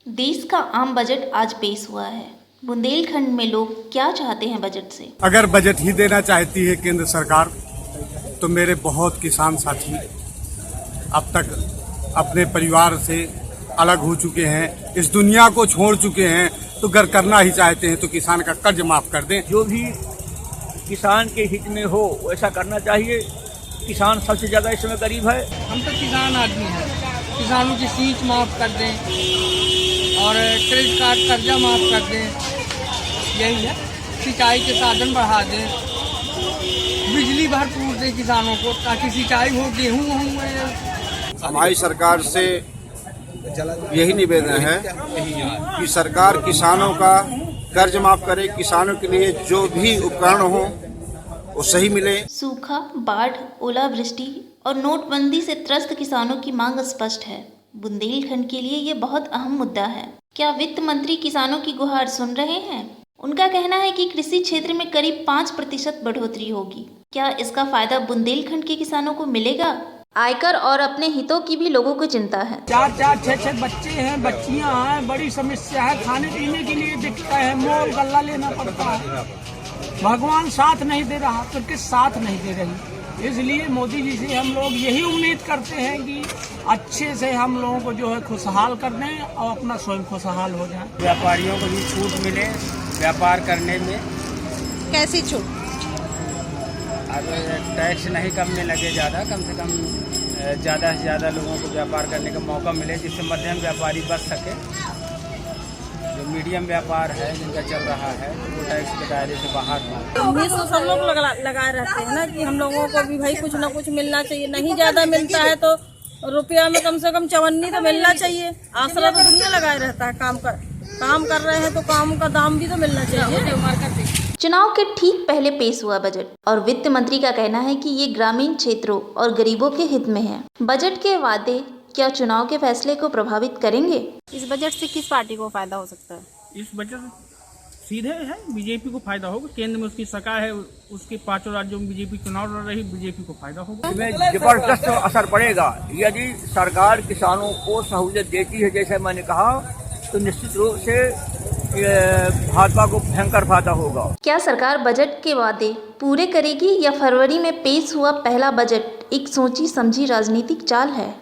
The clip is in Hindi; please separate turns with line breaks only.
देश का आम बजट आज पेश हुआ है। बुंदेलखंड में लोग क्या चाहते हैं बजट से?
अगर बजट ही देना चाहती है केंद्र सरकार तो मेरे बहुत किसान साथी अब तक अपने परिवार से अलग हो चुके हैं, इस दुनिया को छोड़ चुके हैं, तो अगर करना ही चाहते हैं तो किसान का कर्ज माफ कर दें।
जो भी किसान के हित में हो वैसा करना चाहिए। किसान सबसे ज़्यादा इस समय गरीब है।
हम तो किसान आदमी हैं, किसानों की फीस माफ़ कर दें और क्रेडिट कार्ड कर्जा माफ़ कर दें, यही है। सिंचाई के साधन बढ़ा दें, बिजली भरपूर दें किसानों को ताकि सिंचाई हो, गेहूँ हो।
हमारी सरकार से यही निवेदन है कि सरकार किसानों का कर्ज माफ करे, किसानों के लिए जो भी उपकरण हो वो सही मिले।
सूखा, बाढ़, ओलावृष्टि और नोटबंदी से त्रस्त किसानों की मांग स्पष्ट है। बुंदेलखंड के लिए ये बहुत अहम मुद्दा है। क्या वित्त मंत्री किसानों की गुहार सुन रहे हैं? उनका कहना है कि कृषि क्षेत्र में करीब 5% बढ़ोतरी होगी। क्या इसका फायदा बुंदेलखंड के किसानों को मिलेगा? आयकर और अपने हितों की भी लोगों को चिंता है।
4-4, 6-6 बच्चे हैं, बच्चियां हैं, बड़ी समस्या है। खाने पीने के लिए दिक्कत है, मोल गल्ला लेना पड़ता है। भगवान साथ नहीं दे रहा तो किस साथ नहीं दे रही। इसलिए मोदी जी से हम लोग यही उम्मीद करते हैं कि अच्छे से हम लोगों को जो है खुशहाल कर दें और अपना स्वयं खुशहाल हो जाए।
व्यापारियों को भी छूट मिले व्यापार करने में।
कैसी छूट?
अब टैक्स नहीं कम में लगे ज़्यादा, कम से कम ज़्यादा से ज़्यादा लोगों को व्यापार करने का मौका मिले, जिससे मध्यम व्यापारी बच सके। जो मीडियम व्यापार है जिनका चल रहा है वो टैक्स के दायरे से बाहर हो।
उम्मीद तो सब लोग लगाए रहते हैं ना कि हम लोगों को भी भाई कुछ ना कुछ मिलना चाहिए। नहीं ज्यादा मिलता है तो रुपया में कम से कम 54 तो मिलना चाहिए। आसरा तो दुनिया लगाए रहता है। काम कर रहे हैं तो काम का दाम भी तो मिलना चाहिए।
चुनाव के ठीक पहले पेश हुआ बजट और वित्त मंत्री का कहना है कि ये ग्रामीण क्षेत्रों और गरीबों के हित में है। बजट के वादे क्या चुनाव के फैसले को प्रभावित करेंगे?
इस बजट से किस पार्टी को फायदा हो सकता है?
इस बजट सीधे है बीजेपी को फायदा होगा। केंद्र में उसकी सरकार है, उसके 5 राज्यों में बीजेपी चुनाव लड़ रही, बीजेपी को फायदा होगा।
इसमें जबरदस्त असर पड़ेगा। यदि सरकार किसानों को सहूलियत देती है जैसे मैंने कहा, तो निश्चित रूप से भाजपा को भयंकर फायदा होगा।
क्या सरकार बजट के वादे पूरे करेगी या फरवरी में पेश हुआ पहला बजट एक सोची समझी राजनीतिक चाल है?